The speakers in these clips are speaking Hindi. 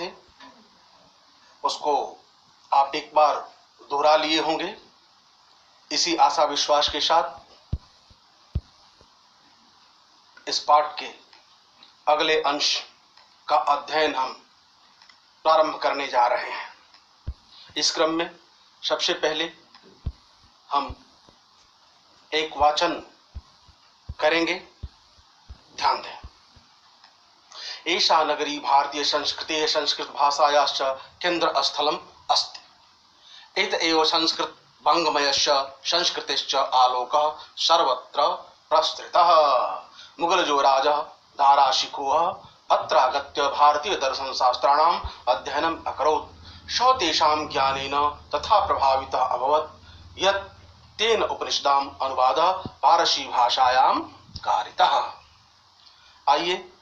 थे उसको आप एक बार दोहरा लिए होंगे। इसी आशा विश्वास के साथ इस पाठ के अगले अंश का अध्ययन हम प्रारंभ करने जा रहे हैं। इस क्रम में सबसे पहले हम एक वाचन करेंगे। ध्यान दें। एषा नगरी भारतीय संस्कृतेः संस्कृत भाषायाश्च केंद्र स्थलम अस्ति। इत एव संस्कृत वाङ्मयस्य संस्कृतिश्च आलोकः सर्वत्र प्रसृतः। मुगल जो राजा दाराशिकोः अत्रागत्य भारतीय दर्शन शास्त्राणाम् अध्ययनम् अकरोत्। सः तेषां ज्ञानेन तथा प्रभावितः अभवत् यत् तेन उपनिषदाम् अनुवादः पारसी भाषायां कारितः। आइए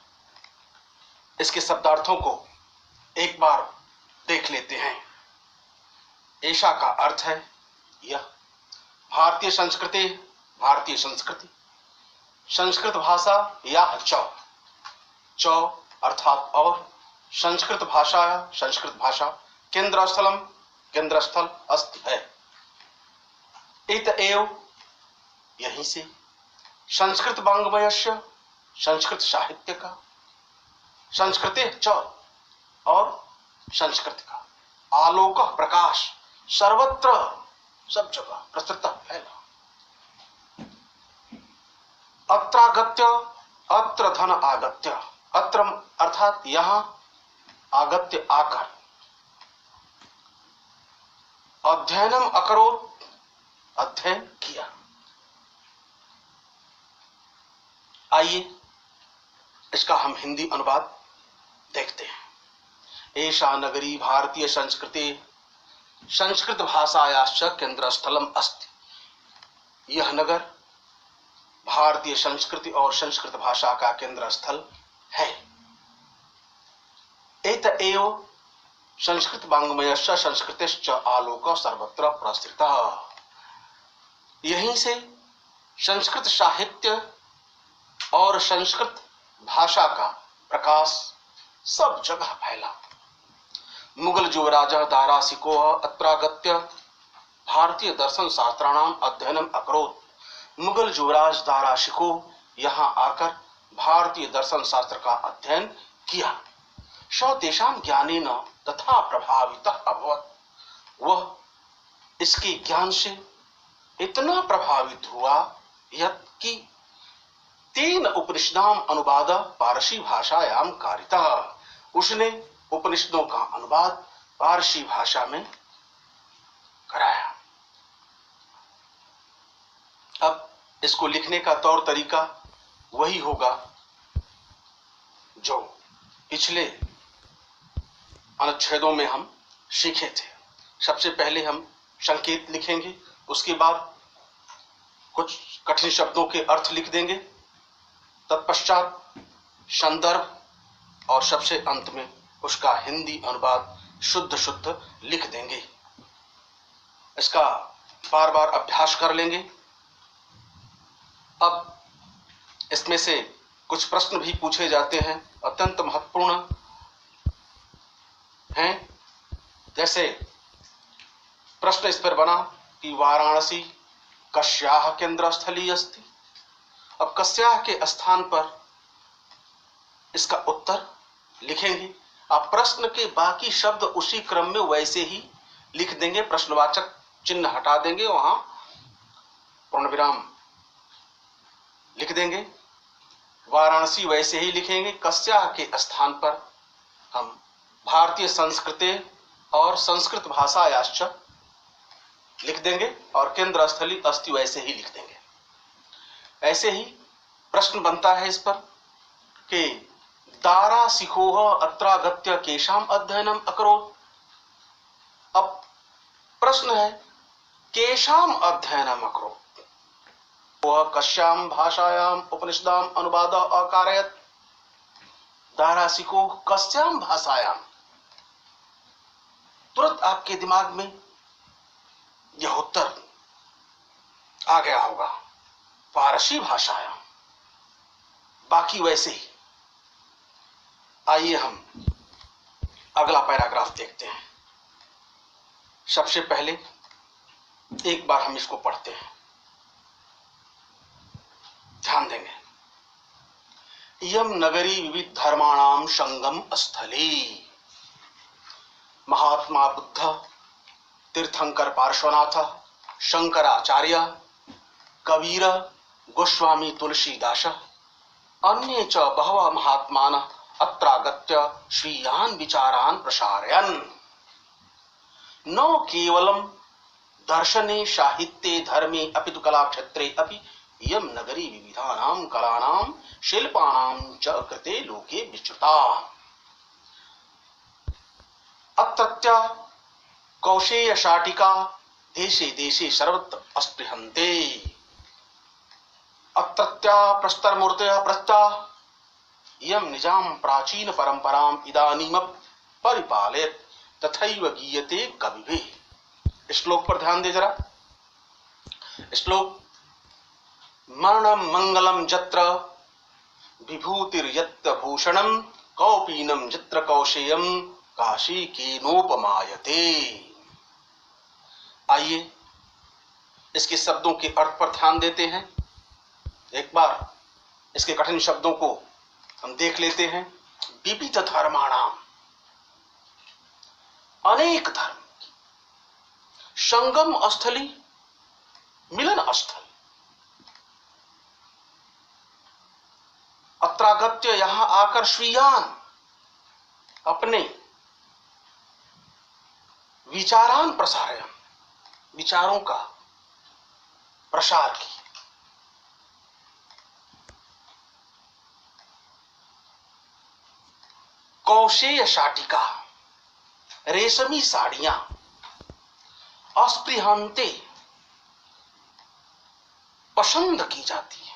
इसके शब्दार्थों को एक बार देख लेते हैं। ऐसा का अर्थ है यह। भारतीय संस्कृति, भारतीय संस्कृति, संस्कृत भाषा या चौ अर्थात और, संस्कृत भाषा या संस्कृत भाषा, केंद्र स्थलम केंद्र स्थल अस्ति है। इत एव यहीं से, संस्कृत वाङ्मयस्य संस्कृत साहित्य का, संस्कृति च और संस्कृत का, आलोक प्रकाश सर्वत्र सब जगह प्रसृत फैला। अत्रागत्य, अत्र धन आगत्य, अत्र अर्थात यहां, आगत्य आकर, अध्ययनम अकरोत् अध्ययन किया। आइए इसका हम हिंदी अनुवाद देखते हैं। एषा नगरी भारतीय संस्कृति संस्कृत भाषायाश्च केंद्र स्थलम अस्ति। यह नगर भारतीय संस्कृति और संस्कृत भाषा का केंद्र स्थल है। एत एव संस्कृत वाङ्मयस्य संस्कृतिश्च आलोक सर्वत्र प्रसृतः। यहीं से संस्कृत साहित्य और संस्कृत भाषा का प्रकाश सब जगह फैला। मुगल जो राजा दाराशिको अत्रागत्य भारतीय दर्शन शास्त्राणाम अध्ययनम अकरोत्। मुगल युवराज दाराशिको यहाँ आकर भारतीय दर्शन शास्त्र का अध्ययन किया। सः तेषां ज्ञानेन तथा प्रभावितः अभवत्। वह इसके ज्ञान से इतना प्रभावित हुआ यत् कि तेन उपनिषदाम अनुवाद पारसी भाषायां कारितः। उसने उपनिषदों का अनुवाद पारसी भाषा में कराया। अब इसको लिखने का तौर तरीका वही होगा जो पिछले अनुच्छेदों में हम सीखे थे। सबसे पहले हम संकेत लिखेंगे, उसके बाद कुछ कठिन शब्दों के अर्थ लिख देंगे, तत्पश्चात संदर्भ और सबसे अंत में उसका हिंदी अनुवाद शुद्ध लिख देंगे। इसका बार बार अभ्यास कर लेंगे। अब इसमें से कुछ प्रश्न भी पूछे जाते हैं, अत्यंत महत्वपूर्ण हैं। जैसे प्रश्न इस पर बना कि वाराणसी कस्याः केंद्र स्थली अस्ति। अब कस्याः के स्थान पर इसका उत्तर लिखेंगे। आप प्रश्न के बाकी शब्द उसी क्रम में वैसे ही लिख देंगे, प्रश्नवाचक चिन्ह हटा देंगे, वहां पूर्ण विराम लिख देंगे। वाराणसी वैसे ही लिखेंगे। कस्याः के स्थान पर हम भारतीय संस्कृति और संस्कृत भाषायाश्च लिख देंगे और केंद्र स्थली अस्ति वैसे ही लिख देंगे। ऐसे ही प्रश्न बनता है इस पर कि दाराशिकोः अत्रागत्य केषाम् अध्ययनम् अकरोत्। अब प्रश्न है केषाम् अध्ययनम् अकरोत्। वह कस्यां भाषायां उपनिषदाम् अनुवादः अकारयत्। दाराशिको कस्यां भाषायां। तुरंत आपके दिमाग में यह उत्तर आ गया होगा, पारसी भाषायां। बाकी वैसे ही। आइए हम अगला पैराग्राफ देखते हैं। सबसे पहले एक बार हम इसको पढ़ते हैं, ध्यान देंगे। इयम नगरी विविध धर्माणाम संगम स्थली। महात्मा बुद्ध, तीर्थंकर पार्श्वनाथ, शंकराचार्य, कबीर, गोस्वामी तुलसीदास, अन्ये च बहवः महात्मानः अत्रागत्य स्वीयान् विचारान् प्रसारयन्। न केवलं दर्शने साहित्ये धर्मे अपि तु कलाक्षेत्रे अपि इयं नगरी विविधानां कलानां शिल्पानां च कृते लोके विस्तृता। अत्रत्य कौशेय शाटिका देशे देशे सर्वत्र स्पृहन्ते। अत्रत्या प्रस्तरमूर्तयः प्रस्ता इयं निजां प्राचीन परंपराम् इदानीमपि परिपालयत् तथैव गीयते कविभिः। श्लोक पर ध्यान दे जरा। श्लोक, मरणं मंगलम जत्र विभूतिर्यत्र भूषणं कौपीनं जत्र कौशेयं काशी केनोपमायते। आइए इसके शब्दों के अर्थ पर ध्यान देते हैं। एक बार इसके कठिन शब्दों को हम देख लेते हैं। विविध धर्माणाम, अनेक धर्म, संगम स्थली, मिलन स्थल, अत्रागत्य यहां आकर स्वीयान अपने विचारान प्रसारयन, विचारों का प्रसार की। कौशेय शाटिका, रेशमी साड़ियां, अस्पृहंते, पसंद की जाती है,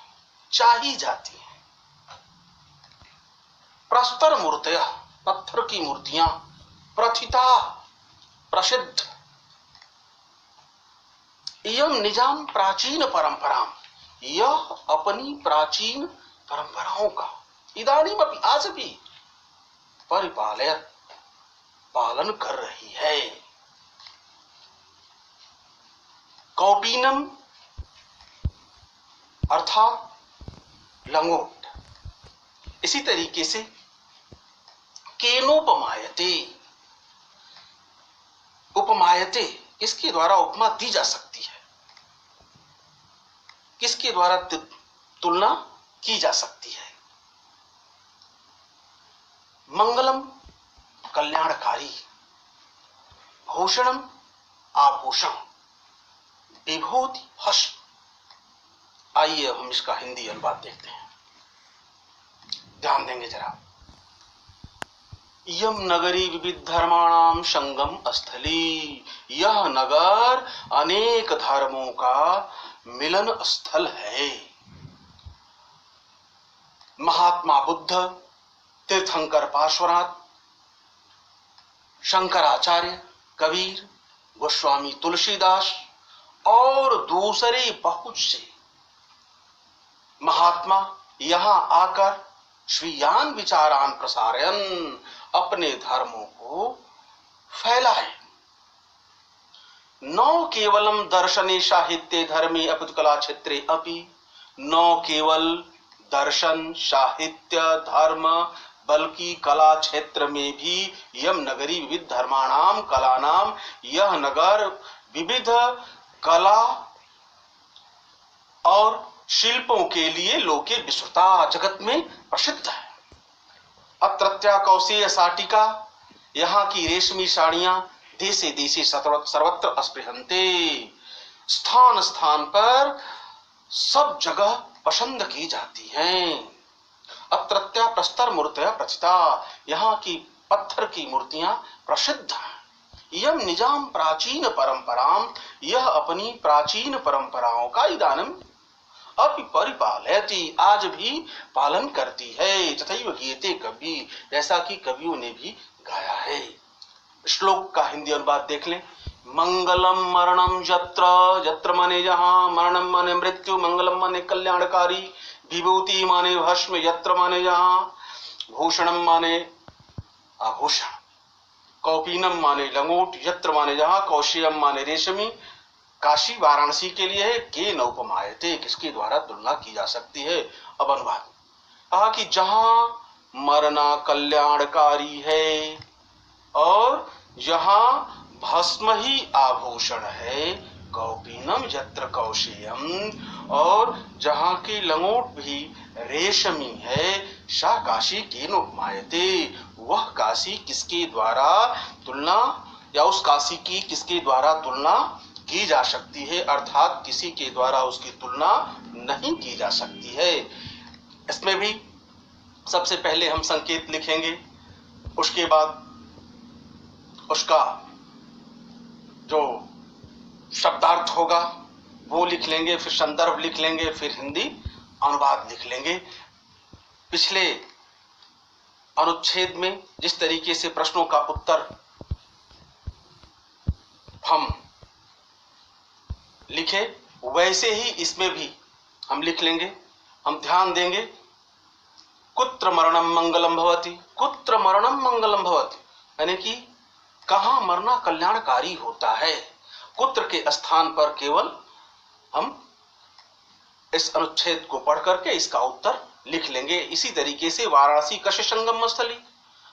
चाही जाती है। प्रस्तर मूर्तयः, पत्थर की मूर्तियां, प्रथिता, प्रसिद्ध। इयम निजाम प्राचीन परंपरा, यह अपनी प्राचीन परंपराओं का इदानीम अपि, आज भी परिपालयत्, पालन कर रही है। कौपीनम अर्थात लंगोट। इसी तरीके से केनोपमायते, उपमायते, किसके द्वारा उपमा दी जा सकती है, किसके द्वारा तुलना की जा सकती है। मंगलम कल्याणकारी, भूषणम आभूषण, विभूति हस्म। आइए हम इसका हिंदी अनुवाद देखते हैं, ध्यान देंगे जरा। इयम नगरी विविध धर्माणाम संगम स्थली, यह नगर अनेक धर्मों का मिलन स्थल है। महात्मा बुद्ध, तीर्थंकर पार्श्वनाथ, शंकराचार्य, कबीर, गोस्वामी तुलसीदास और दूसरे बहुत से महात्मा यहां आकर स्वीयान विचारान प्रसारयन, अपने धर्मों को फैलाए। न केवलम दर्शने साहित्ये धर्मे अपि कला क्षेत्रे अपि, न केवल दर्शन, साहित्य, धर्म, बल्कि कला क्षेत्र में भी यम नगरी विविध धर्माणाम कलानाम, यह नगर विविध कला और शिल्पों के लिए लोके विश्रुता, जगत में प्रसिद्ध है। अत्रत्या कौशेय शाटिका, यहाँ की रेशमी साड़ियां देशे देशे सर्वत्र स्पृहन्ते, स्थान स्थान पर सब जगह पसंद की जाती हैं। अत्रत्या प्रस्तर मूर्तयः प्रथिता, यहाँ की पत्थर की मूर्तियां प्रसिद्ध हैं। इयम निजाम प्राचीन परंपराम, यह अपनी प्राचीन परंपराओं का इदानीम अपि परिपालयति, आज भी पालन करती है। तथैव गीयते कवि, जैसा कि कवियों ने भी गाया है। श्लोक का हिंदी अनुवाद देख लें। मंगलम मरणम यत्र, यत्र माने जहां, मरणम माने मृत्यु, मंगलम माने कल्याणकारी, विभूति माने भस्म, यत्र माने जहां, भूषणम माने आभूषण। कौपीनम माने लंगोट, यत्र माने जहां, कौशेयम माने रेशमी। काशी वाराणसी के लिए है, के नौपमायते, किसके द्वारा तुलना की जा सकती है। अब अनुवाद कहा कि जहां मरना कल्याणकारी है और जहां भस्म ही आभूषण है, कौपीनम यत्र कौशेयम, और जहां की लंगोट भी रेशमी है, सा काशी केन उपमायते, वह काशी किसके द्वारा तुलना, या उस काशी की किसके द्वारा तुलना की जा सकती है, अर्थात किसी के द्वारा उसकी तुलना नहीं की जा सकती है। इसमें भी सबसे पहले हम संकेत लिखेंगे, उसके बाद उसका जो शब्दार्थ होगा वो लिख लेंगे, फिर संदर्भ लिख लेंगे, फिर हिंदी अनुवाद लिख लेंगे। पिछले अनुच्छेद में जिस तरीके से प्रश्नों का उत्तर हम लिखे, वैसे ही इसमें भी हम लिख लेंगे। हम ध्यान देंगे, कुत्र मरणम मंगलम भवति, कुत्र मरणम मंगलम भवति, यानी कि कहां मरना कल्याणकारी होता है। कुत्र के स्थान पर केवल हम इस अनुच्छेद को पढ़ करके इसका उत्तर लिख लेंगे। इसी तरीके से वाराणसी कस्य संगम स्थली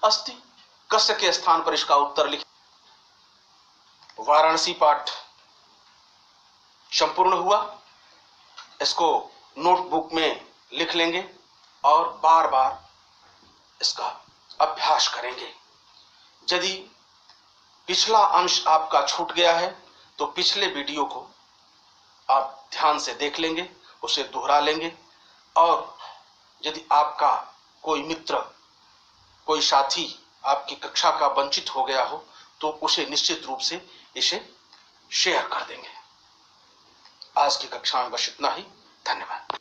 अस्ति, कस्य के स्थान पर इसका उत्तर लिख। वाराणसी पाठ संपूर्ण हुआ, इसको नोटबुक में लिख लेंगे और बार बार इसका अभ्यास करेंगे। यदि पिछला अंश आपका छूट गया है तो पिछले वीडियो को आप ध्यान से देख लेंगे, उसे दोहरा लेंगे, और यदि आपका कोई मित्र, कोई साथी आपकी कक्षा का वंचित हो गया हो तो उसे निश्चित रूप से इसे शेयर कर देंगे। आज की कक्षा में बस इतना ही। धन्यवाद।